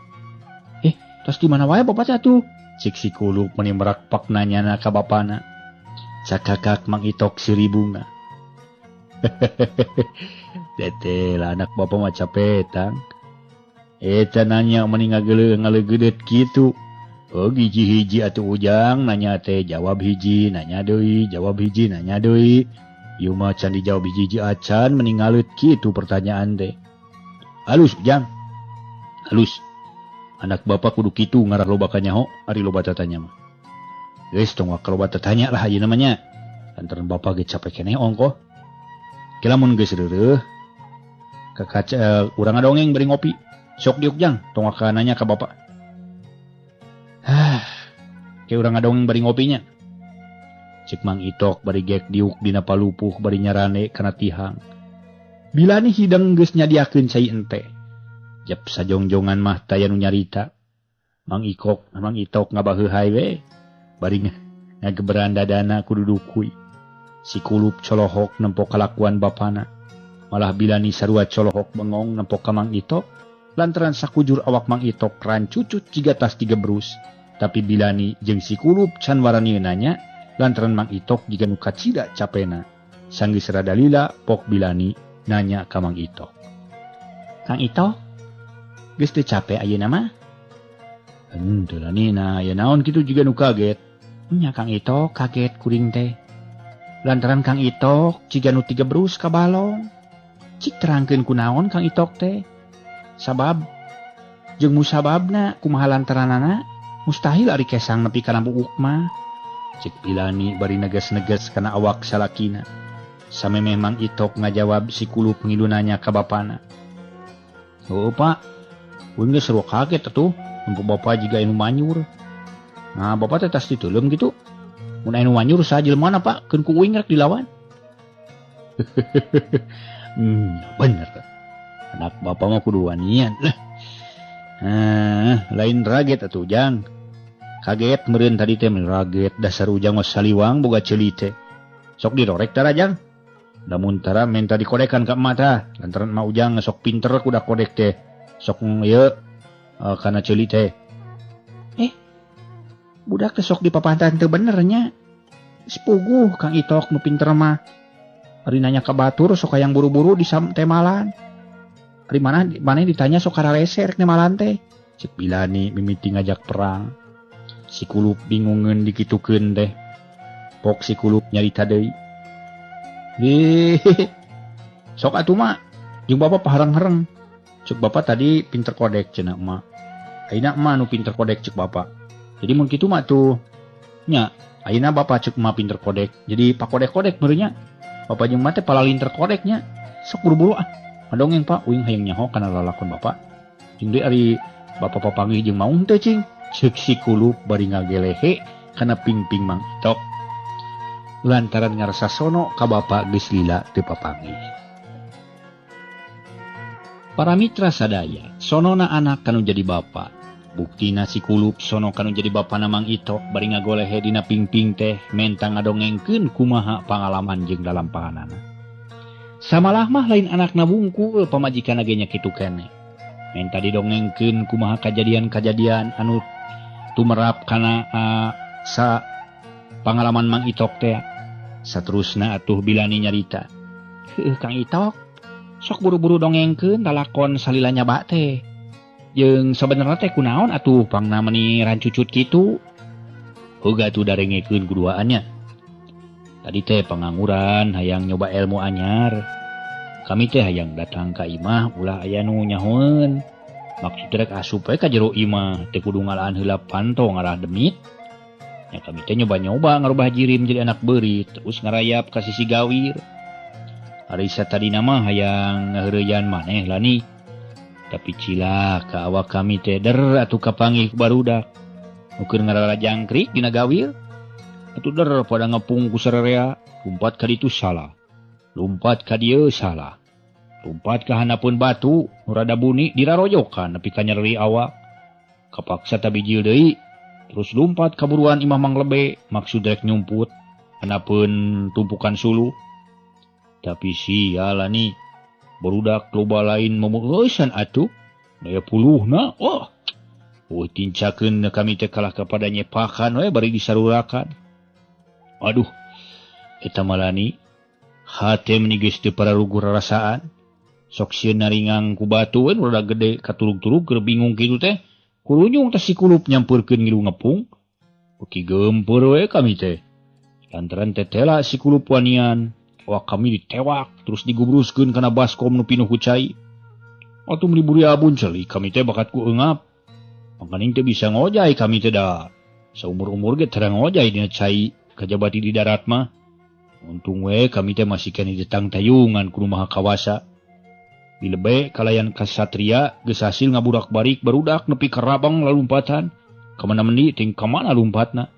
Speaker 3: Tas di mana wae Bapak teh atuh? Cek si Kulup meni merakpak nanyana ka bapana. Cakakak Mang Itok siri bunga. Tete lah anak bapak mah capetang. Eta nanya meni ngalegeudeut kitu. Oh hiji-hiji atuh Ujang nanya teh jawab hiji nanya deui jawab hiji nanya deui. Ieu mah can dijawab hiji-hiji acan meni ngaleut kitu pertanyaan teh. Halus Ujang. Halus. Anak bapak kudu kitu ngarah loba kanyaho ari loba tatanya mah. Geus tong loba tatanya lah ayeuna namanya. Lantaran bapak ge capek keneh ongkoh. Kilamun geus reureuh urang ngadongeng bari ngopi. Sok diuk Jang, tong ka nanya ka bapak. Ke urang ngadongeng bari ngopinya. Cek Mang Itok bari gek diuk dina palupuh bari nyarane kana tihang. Bilani hidang geus nyadiakeun cai ente. Jep sajongjongan mah taya nu nyarita. Mang Itok ngabaheuhai we. Bari ngageberan dadana kudu dukui. Si Kulup colohok nempo kalakuan bapana. Malah Bilani sarua colohok bengong nempo ka Mang Itok. Lantaran sakujur awak Mang Itok rancucut jiga tas digebrus. Tapi Bilani jeung si Kulup can warani nanya. Lantaran Mang Itok jiga nu kacida capena. Sanggeus rada lila pok Bilani nanya ka Mang Itok. Kang Itok, geus teu capek ayeuna mah? Henteu lah nina, ya naon kitu jiga nu kaget. Nya Kang Itok kaget kuring teh. Lantaran Kang Itok jiga nu tigebrus ka balong. Cik terangkeun kunaon Kang Itok teh. sabab jeung musababna kumaha lantaranana mustahil ari kesang nepi kana buuk mah. Cek Bilani bari neges-neges kana awak salakina. Samemeh Mang Itok ngajawab si Kulup ngidunanya ka bapana. "Oh Pak, uing geus seru kaget atuh, empu Bapak jiga anu manyur. Nah, Bapak teh tas diteuleum gitu. Mun anu manyur saha jelema Pak, keun ku uing rek dilawan." Bener. Anak Bapak mah kudu wanian. Lain raget atuh Jang. Kaget meureun tadi teh raget dasar ujang mah saliwang boga ceuli teh. Sok dirorek tara Jang. Lamun tara minta dikodekan ka emak tah, lantaran emak ujang sok pinter kuda kodek teh. Sok ieu kana ceuli teh. Budak teh sok dipapantan teu bener nya. Sepuguh Kang Itok nu pinter mah. Ari nanya ka batur sok hayang buru-buru di temalan. Ari mana ditanya sok karaleser rek nemalan teh. Cek Bilani mimiti ngajak perang. Si Kulup bingungeun dikitukeun teh. Pok si Kulup nyarita deui. Sok atuh mak, jeung Bapak pahareng-hareng. Cek Bapak tadi pinter kodek cenah emak. Ayeuna emak nu pinter kodek cek Bapak. Jadi mun kitu mah tuh nya, ayeuna Bapak cek emak pinter kodek. Jadi pakodek-kodek meureun nya. Bapak jeung emak teh palalinter kodeknya. Sok buru-buru Madongeng Pak, uing hayang nyaho kana lalakon Bapak. Jeung deui ari Bapak papanggih jeung maung teh cing. Cek si Kulup bari ngagelehe kana pingping Mang Itok. Lantaran ngarasa sono ka Bapak geus lila teu papanggih. Para mitra sadaya, sonona anak kanu jadi bapak. Buktina si Kulup sono kanu jadi bapana Mang Itok bari ngagolehe dina pingping teh menta ngadongengkeun kumaha pangalaman jeung dalampahanana. Samalah mah lain anakna bungkul pamajikanna ge nya kitu keneh. Menta didongengkeun kumaha kajadian-kajadian anu tumerap kana sa pangalaman Mang Itok teh. Saterusna atuh Bilani nyarita. Kang Itok, sok buru-buru dongengkeun lalakon salila nyaba teh. Jeung sabenerna teh kunaon atuh pangna meuni rancucut kitu? Heula atuh darengekeun kuduaannya. Tadi teh pangangguran hayang nyoba ilmu anyar. Kami teh hayang datang ka imah ulah aya nu nyahoeun. Maksud rek asup we ka jero imah teh kudu ngalaan heula panto ngarah demit. Ya kami teh nyoba-nyoba ngarubah jirim jadi anak beurit terus ngarayap ka sisi gawir. Ari satadina mah hayang ngaheureuyan maneh lani. Tapi cilak ka awak kami teh der atuh kapanggih ku barudak. Nu keur ngarara jangkrik dina gawir. Atuh der pada ngepung ku sarerea, lumpat ka ditu salah. Lumpat ka dieu salah. Lumpat ka hanapeun batu, nu rada buni dirarojokan nepi ka nyeri awak. Kapaksa tabijil deui, terus lumpat ka buruan imah Mang Lebe, maksud rek nyumput hanapeun tumpukan sulu. Tapi sial ni, barudak loba lain memueusan atuh. Daya puluhna, tincakeun kami teh kalah kepada nyepakan we bari disarurakan. Aduh, eta malani hate meuni geus teu pararugu rarasaan. Sok sieun naringang ku batu we rada gede katurug-turug keur bingung kitu teh. Kurunyung teh si Kulup nyampeurkeun ngilu ngepung. Uki geumpeur we kami teh. Lantaran tetela si Kulup wanian, awak kami ditewak terus digubruskeun kana baskom nu pinuh ku cai. Atuh meuli buri abun ceuli kami teh bakat ku eungap. Mangkaning teh bisa ngojay kami teh da. Saumur-umur ge teu ngojay dina cai kajabati di darat mah. Untung we kami teh masih kene ditang tayungan kudu maha kawasa. Di lebe kalayan kasatria geus hasil ngabudak-barik barudak nepi ka rabang lalumpatan. Kamana mendi ting kamana lumpatna.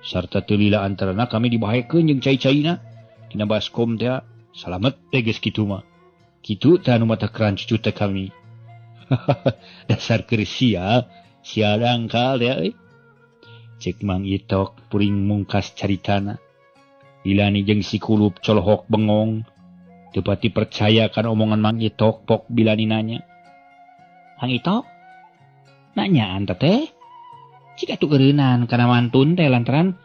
Speaker 3: Sarta teu lila antarana kami dibahekeun jeung cai-caina. Dina baskom teh salamet teh geus kitu mah. Kitu teh anu mata keran cucu teh kami. Dasar keur sial dangkal ya euy. Cek Mang Itok puring mungkas caritana. Bilani jeung si Kulup colohok bengong. Teu pati percaya kan omongan Mang Itok. Pok Bilani nanya. Mang Itok? Nanyaan teh? Cik atuh eureunan kana mantun teh lantaran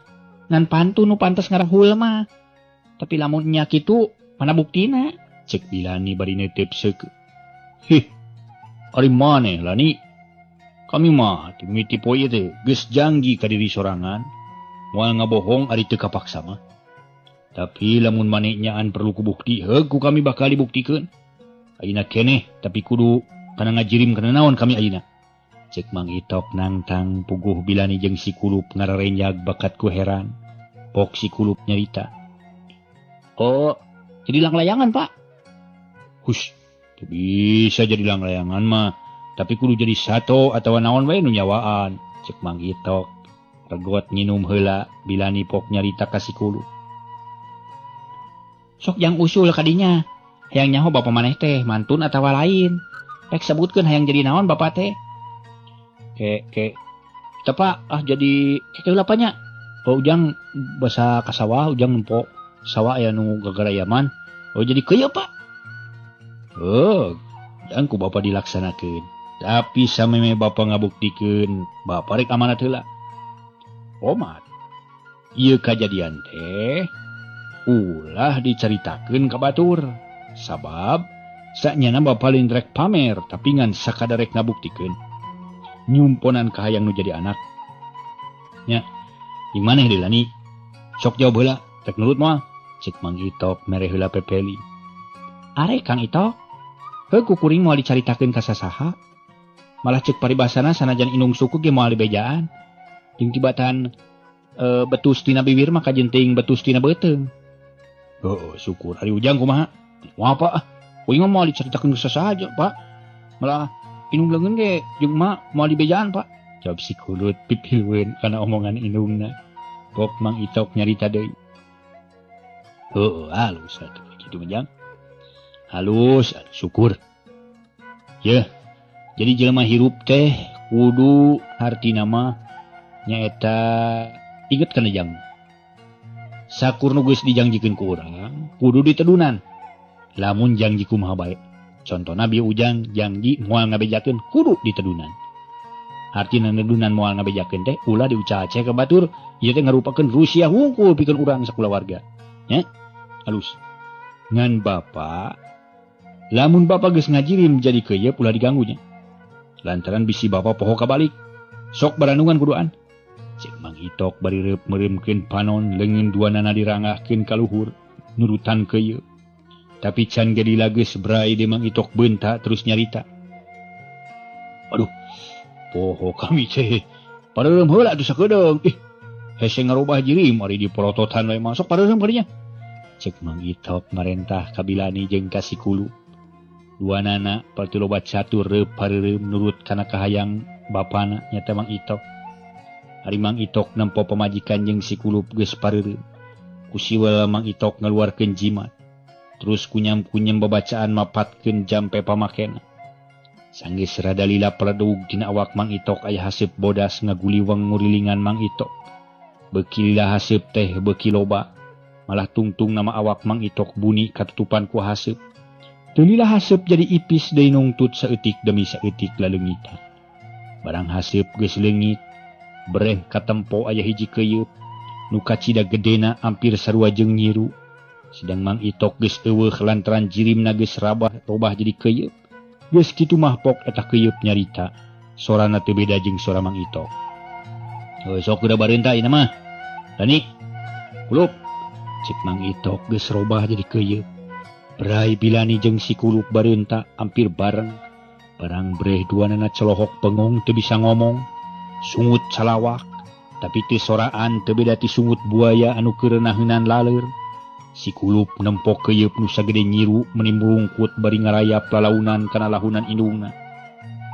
Speaker 3: ngan pantun nu pantes ngarahul mah. Tapi lamun nya kitu mana buktina? Cek Bilani bari neuteup seuk. Ari maneh lani? Kami mah timiti poe teh geus janji ka diri sorangan. Moal ngabohong ari teu kapaksa mah. Tapi lamun maneh nyaan perlu ku bukti, ku kami bakal dibuktikeun. Ayeuna keneh tapi kudu kana ngajirim kana naon kami ayeuna. Cek Mang Itok nangtang puguh Bilani jeung si Kulup ngararenjag bakat ku heran. Pok si Kulup nyarita. Oh, jadi langlayangan Pak. Hush, tuh bisa jadi langlayangan mah. Tapi kudu jadi sato atau naon wae nu nyawaan. Cek Mang Itok. Regot nginum heula Bilani pok nyarita ka si Kulup. Sok yang usul kadinya. Hayang nyaho bapa maneh teh mantun atawa lain. Rek sebutkeun hayang jadi naon bapa teh. Tepa jadi heula apanya? Oh ujang basa ka sawah ujang nempo sawah aya nu gagara yaman. Oh jadi keuyeuk Pak. Oh, dan ku bapa dilaksanakeun. Tapi sameme bapa ngabuktikeun, bapa rek amanat heula. Omat. Ieu kajadian teh ulah dicaritakeun ka batur. Sabab saknyana bapa lain rek pamer tapi ngan sakadar rek ngabuktikeun. Nyumponan kahayang nu jadi anak. Nya, jeung maneh deui Lani? Sok jawab heula, rek nurut moal. Cek Mang Itok mere heula pepeli. Are Kang Itok, heuh ku kuring moal dicaritakeun ka sasaha. Malah cek paribasana sanajan indung suku ge moal dibejaan. Jeung tibatan betus tina bibir mah kajen teuing betus tina beuteung. Heuh, syukur ari ujang kumaha? Moal Pak, kuring mah moal dicaritakeun ka sasaha aja, Pak. Malah inung leungeun ge jeung mak moal dibejaan Pak. Jawab si Kulut pipilweun kana omongan indungna. Pok Mang Itok nyarita deui. Heuh, halus atuh kitu mah jang. Halus, syukur. Yeuh. Jadi jelema hirup teh kudu hartina mah nyaeta inget kana jang. Sakur nu geus dijangjikeun ku urang kudu ditedunan. Lamun janji kumaha bae. Contona bieu ujang janji moal ngabejakeun kudu ditedunan. Artina nedunan moal ngabejakeun teh ulah diucace ka batur ieu teh ngarupakeun rusia hungkul pikeun urang sakulawarga. Nya? Halus. Ngan bapa lamun bapa geus ngajirim jadi keuyeub ulah diganggunya. Lantaran bisi bapa poho kabalik. Sok baranungan kuduan. Cek Mang Itok bari reup meuremkeun panon leungeun duanana dirangahkeun ka luhur nurutan keuyeub. Tapi can gedi lageus brai de Mang Itok beunta terus nyarita. Aduh, poho kami teh pareureum heula atuh sakedeung. Hese ngarobah jirim ari diporototan wae masuk pareureum kadinya. Cek Mang Itok marentah ka Bilani jeung ka si Kulup. Duanana parti lobat catur reup pareureum nurut kana kahayang bapana nyata Mang Itok. Ari Mang Itok nempo pamajikan jeung si Kulup geus pareureum. Ku siwel Mang Itok ngaluarkeun jimat. Terus kunyam-kunyam babacaan mapatkeun jampe pamakena. Sanggeus rada lila peledug dina awak Mang Itok aya haseup bodas ngaguliweng ngurilingan Mang Itok. Beuki lila haseup teh beuki loba. Malah tungtung nama awak Mang Itok bunyi katutupan ku haseup. Teu lila haseup jadi ipis deui nungtut saeutik demi saeutik laleungitan. Barang haseup geus leungit, breh katempo aya hiji keuyeub nu kacida gedena hampir sarua jeung nyiru. Sidang Mang Itok geus eueuh lantaran jirimna geus robah jadi keuyeub. Geus kitu mah pok eta keuyeub nyarita. Sorana teu beda jeung sora Mang Itok. Heuh sok udah bareunta ieu mah. Dani, Kulup. Cek Mang Itok geus robah jadi keuyeub. Brai Bilani jeung si Kulup bareunta hampir bareng. Barang breh duanana celohok pengong teu bisa ngomong. Sungut salawak, tapi teu soraan teu beda ti sungut buaya anu keureunaheunan laleur. Si Kulup nempok keuyeub nu sagede nyiru menimbulungkut bari ngarayap lalaunan kana lahunan indungna.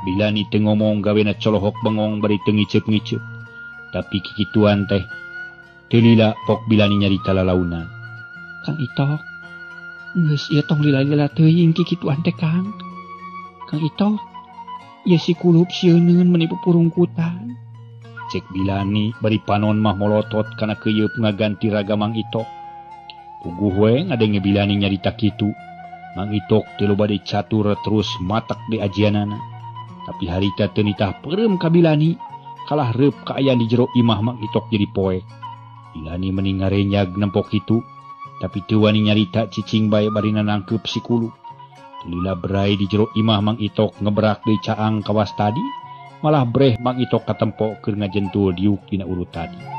Speaker 3: Bilani teu ngomong gawena colohok bengong bari teu ngiceup-ngiceup. Tapi kikituan teh teu lila pok Bilani nyarita lalaunan. Kang Itok, geus ieu tong lila-lila teuing kikituan teh Kang. Kang Itok, ieu si Kulup sieuneun meni pupurungkutan. Cek Bilani bari panon mah molotot kana keuyeub ngaganti raga Mang Itok. Puguh we ngadenge Bilani nyarita kitu. Mang Itok teu loba deui catur terus matak di ajianana. Tapi harita teu nitah peureum ka Bilani, kalah reup kaayaan di jero imah Mang Itok jadi poe. Bilani meni ngarenyag nempok kitu, tapi teu wani nyarita cicing bae bari nangkeup si Kulup. Lila brai di jero imah Mang Itok ngebrak deui caang kawas tadi, malah breh Mang Itok katempo keur ngajentul diuk dina urut tadi.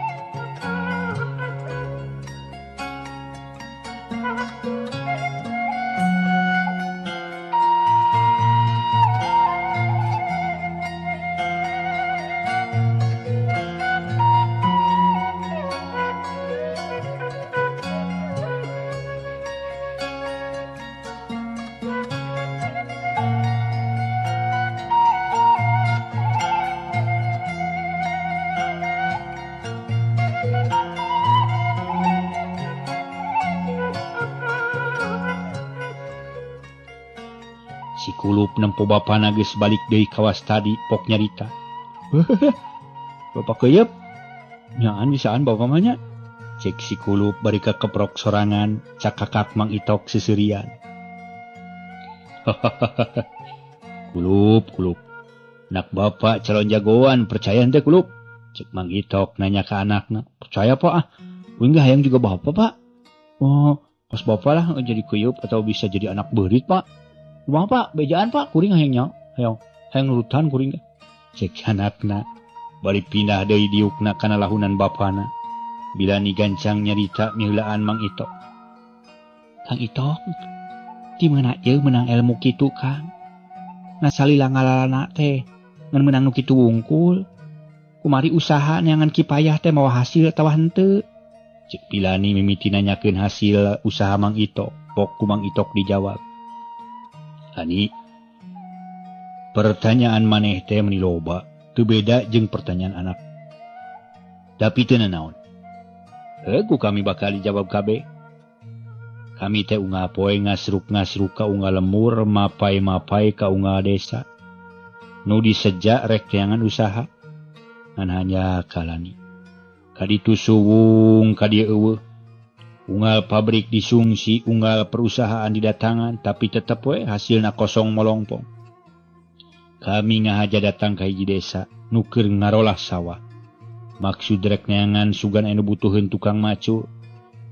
Speaker 3: kulup nempo bapana geus balik deui kawas tadi pok nyarita. Bapak keuyeub nyaan bisaan bapak mah nya. Cek si kulup bari keprok sorangan cakakak Mang Itok seserian. Kulup. Nak bapak calon jagoan percaya ente kulup. Cek Mang Itok nanya ke anakna. Percaya pak ah. Wingga hayang juga bapak pak. Oh, pas bapak lah jadi kuyup atau bisa jadi anak berit pak. Rumah pak, bejaan pak, kuring hayangnya. Hayang nurutan kuring. Cek anakna. Bari pindah deui diukna kana lahunan bapana. Bila ni gancang nyarita miheulaan Mang Itok. Kang Itok, di mana ieu menang ilmu kitu Kang? Nasalila ngalalana teh, ngan menang nu kitu wungkul. Kumari usaha neangan kipayah teh mawa hasil tawa henteu. Cek Pilani mimiti nanyakeun hasil usaha Mang Itok. Pok ku Mang Itok dijawab. Ani, pertanyaan maneh teh meni loba, teu beda jeung pertanyaan anak. Tapi teu nanaon. Ku kami bakal dijawab kabeh. Kami teh unggal poe ngasruk-ngasruk ka unggal lemur, mapai-mapai ka unggal desa. Nu disejak rek teangan usaha. Ngan hanya kalani. Kaditu suwung kadieu eueuh. Unggal pabrik disungsi, unggal perusahaan didatangan, tapi tetep we hasilna kosong molongpong. Kami ngahaja datang ka hiji desa, nu keur ngarolah sawah. Maksud rek neangan sugan anu butuheun tukang macu,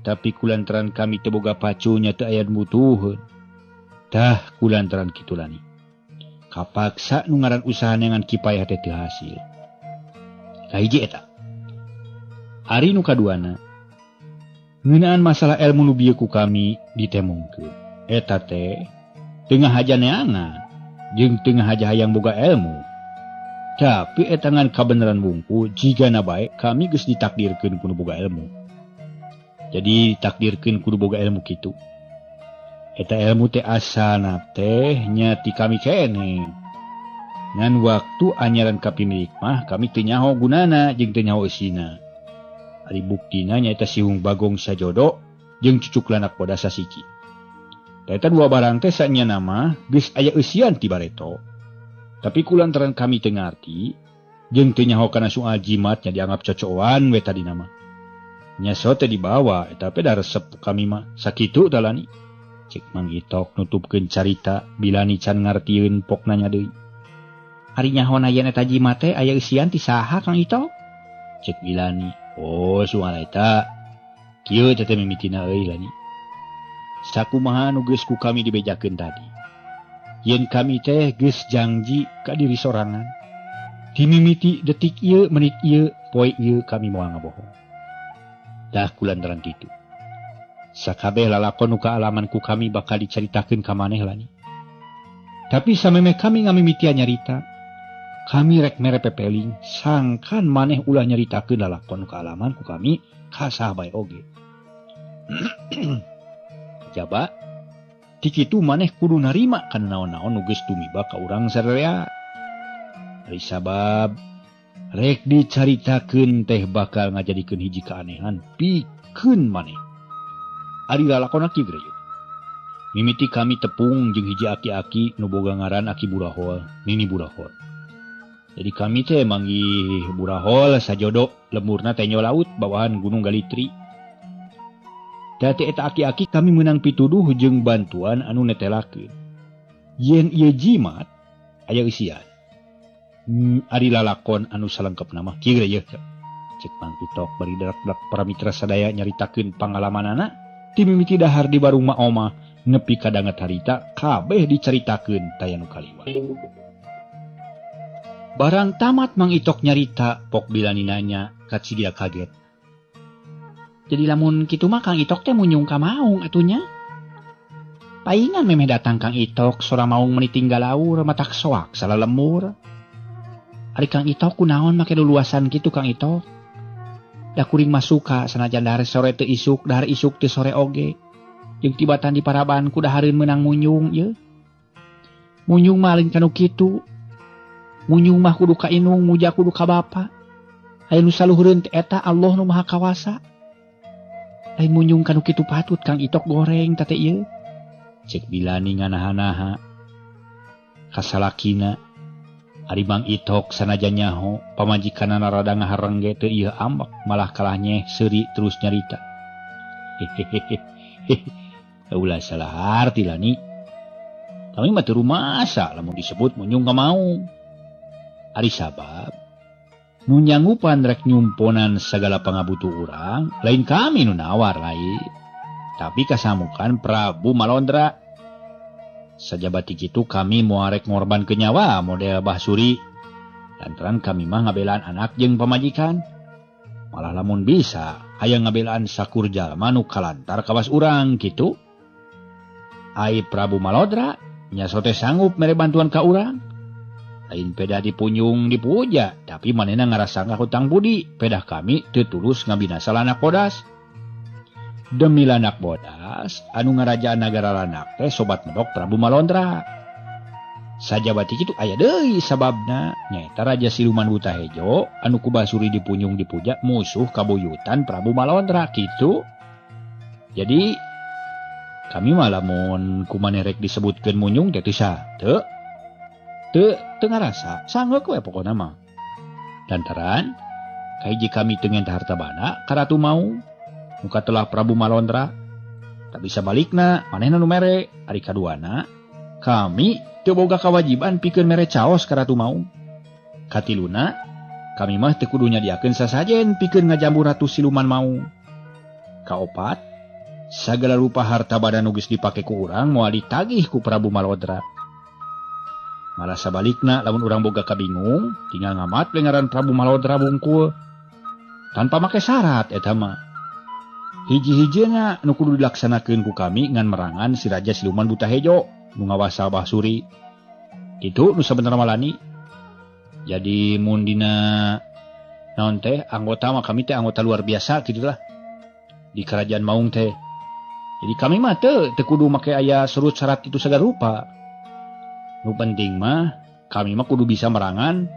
Speaker 3: tapi kulantaran kami teu boga pacunya teu aya butuheun. Tah kulantaran kitu lani. Kapaksa nu ngaran usaha neangan kipayah teh teu hasil. Kahiji eta. Ari nu kaduana, ngeunaan masalah ilmu nu bieu ku kami ditemungkeun. Eta teh teu ngahaja neangan jeung teu ngahaja hayang boga ilmu. Tapi eta ngan kabeneran wungkul jigana bae kami geus ditakdirkeun kudu boga ilmu. Jadi ditakdirkeun kudu boga ilmu kitu. Eta ilmu teh asalna teh nya ti kami keneh. Ngan waktu anyaran ka pimilik mah kami teu nyaho gunana jeung teu nyaho eusina. Ari buktina nyaeta siung Bagong Sajodo jeung cucuk lanak bodas sasiki. Eta dua barang teh sanyana mah geus aya eusian ti bareto. Tapi kulantaran kami teu ngarti jeung teu nyaho kana soal jimat nya dianggap cocokan we tadi nama. Nya so teh dibawa eta pe da resep kami mah sakitu talani. Cek Mang Itok nutupkeun carita bilani can ngartieun pok nanya deui. Ari nyahona yen eta jimat teh aya eusian ti saha Kang Itok? Cek Bilani. Oh, soal eta kieu teh mimitina euy lani. Sakumaha nu geus ku kami dibejakeun tadi. Yen kami teh geus janji ka diri sorangan. Dimimiti detik ieu, menit ieu, poe ieu kami moal ngabohong. Dah kulantaran kitu. Sakabeh lalakon nu kaalaman ku kami bakal dicaritakeun ka maneh lani. Tapi samemeh kami ngamimitian nyarita, kami rek mere pepeling sangkan maneh ulah nyaritakeun lalakon nu kaalaman ku kami ka saha bae oge. Jaba ti kitu maneh kudu narima kana naon-naon nu geus tumiba ka urang sarerea. Ari sabab rek dicaritakeun teh bakal ngajadikeun hiji kaanehan pikeun maneh. Ari lalakonna kieu geus. Mimiti kami tepung jeung hiji aki-aki nu boga ngaran Aki Burahol, Nini Burahol. Jadi kami teh manggih Burahol Sajodo, lemurna teh nyo laut bawahan Gunung Galitri. Dati eta aki-aki kami menang pituduh jeung bantuan anu netelakeun. Yen ieu jimat aya eusian. Ari lalakon anu salengkep nama kieu ge cek Mang Itok bari darak-darak para mitra sadaya nyaritakeun pangalamanana ti mimiti dahar di barung ma omah nepi ka danget harita kabeh dicaritakeun taya nu kaliwat. Barang tamat Mang Itok nyarita pok Bilani nanya ka Cidia kaget. Jadi lamun kitu mah Kang Itok teh munyung ka maung atunya. Paingan memeh datang Kang Itok sora maung meuni tinggal laur matak soak salah lemur. Ari Kang Itok kunaon make luluasan kitu Kang Itok? Da kuring masuka sanajan dahar sore teu isuk, dahar isuk teu sore oge. Jeung tibatan di parabanku dahareun meunang munyung ye. Munyung mah lain kanu kitu. Munyung mah kudu ka inung, muja kudu ka bapa. Aya nu saluhureun teh eta Allah nu Maha Kawasa. Lain munyung kanu kitu patut Kang Itok goreng teh ieu. Cek Bilani nganaha-naha. kasalakina. Ari Mang Itok sanajan nyaho pamajikanana rada ngahareng ge teu ieu ambek malah kalah nyeh seuri terus nyarita. Ulah salah arti lah ni. Kami mah teu rumasa lamun disebut munyung mau. Ari sabab nu nyanggupan rek nyumponan sagala pangabutuh urang lain kami nu nawar lain. Tapi kasamukan Prabu Malondra. Sajabati kitu kami moarek ngorban ke nyawa model Bahsuri. Lantaran kami mah ngabelaan anak jeung pamajikan. Malah lamun bisa aya ngabelaan sakur jalma nu kalantar kawas urang kitu. Ai Prabu Malondra nya sote sanggup mere bantuan ka urang. Lain peda dipunjung dipuja, tapi manehna ngarasa hutang budi. Pedah kami teu tulus ngabinasa lanak bodas. Demi lanak bodas, anu ngarajaan nagara lanak teh sobat medok Prabu Malondra. Sajabati kitu aya deui sababna, nyaeta Raja Siluman Buta Hejo anu ku Basuri dipunjung dipuja musuh kabuyutan Prabu Malondra kitu. Jadi kami mah lamun ku maneh rek disebutkeun munyung teh teu sah, teu ngarasa sanggeuk we pokona mah. Lantaran kahiji kami teu ngentah harta bana ka Ratu Mau. Muka telah Prabu Malondra, tak bisa balikna, manehna nu mere. Ari kaduana, kami teu boga kawajiban pikeun mere caos ka Ratu Mau. Katiluna, kami mah teu kudu nyadiakeun sasajen pikeun ngajambu Ratu Siluman Mau. Kaopat, sagala rupa harta bana nu geus dipake ku urang moal ditagih ku Prabu Malondra. Malah sabalikna, lamun urang boga kabingung, tinggal ngamat lengaran Prabu Malondra bungkul. Tanpa make syarat eta mah. Hiji-hijina nu kudu dilaksanakeun ku kami ngan merangan si Raja Siluman Buta Hejo nu ngawasa Bahsuri. Kitu nu sabenerna malani. Jadi mun dina naon teh anggota mah kami teh anggota luar biasa gitulah. Di kerajaan Maung teh. Jadi kami mah teu kudu make aya surut syarat itu sagala rupa. Nu penting mah kami mah kudu bisa merangan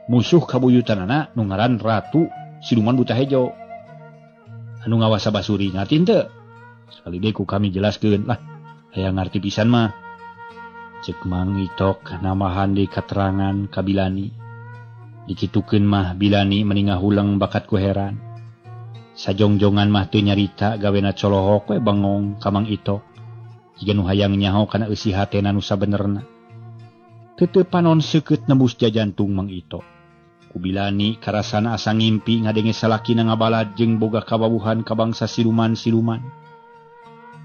Speaker 3: musuh kabuyutanana nu ngaran Ratu Siluman Buta Hejo. Anu ngawasa Basuri ngerti teu? Sekali deui ku kami jelaskeun lah. Aya ngarti pisan mah. Ceuk Mang Itok namahan di katerangan ka Bilani. Dikitukeun mah Bilani meninga huleng bakat ku heran. Sajongjongan mah teu nyarita gawena colohok we bangong ka Mang Itok. Jiga nu hayang nyaho kana eusi hatena nu sabenerna. Teu panon seukeut nembus jajantung Mang Itok. Ku Bilani karasana asa ngimpi ngadenge salakina ngabalad jeung boga kababuhan ka bangsa siluman-siluman.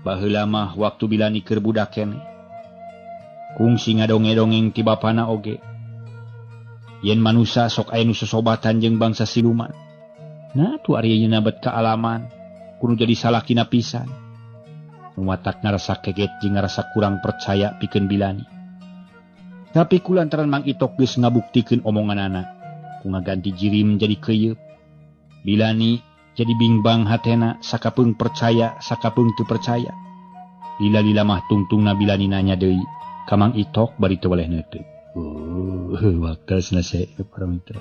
Speaker 3: Baheula mah waktu Bilani keur budak keneh. Kungsi ngadonge-dongeng ti bapana oge. Yen manusia sok aya nu sosobatan jeung bangsa siluman. Nah tu ari ayeuna bet kaalaman kudu jadi salakina pisan. Muatak ngarasa keget jeung ngarasa kurang percaya pikeun Bilani. Tapi kulantaran Mang Itok geus ngabuktikeun omonganana. Ngaganti jirim jadi keuyeub. Bilani jadi bingbang hatena sakapeung percaya sakapeung teu percaya. Lila-lila mah tungtungna Bilani nanya deui ka Mang Itok bari teu waleh neuteuk. Waktasna se para mitra.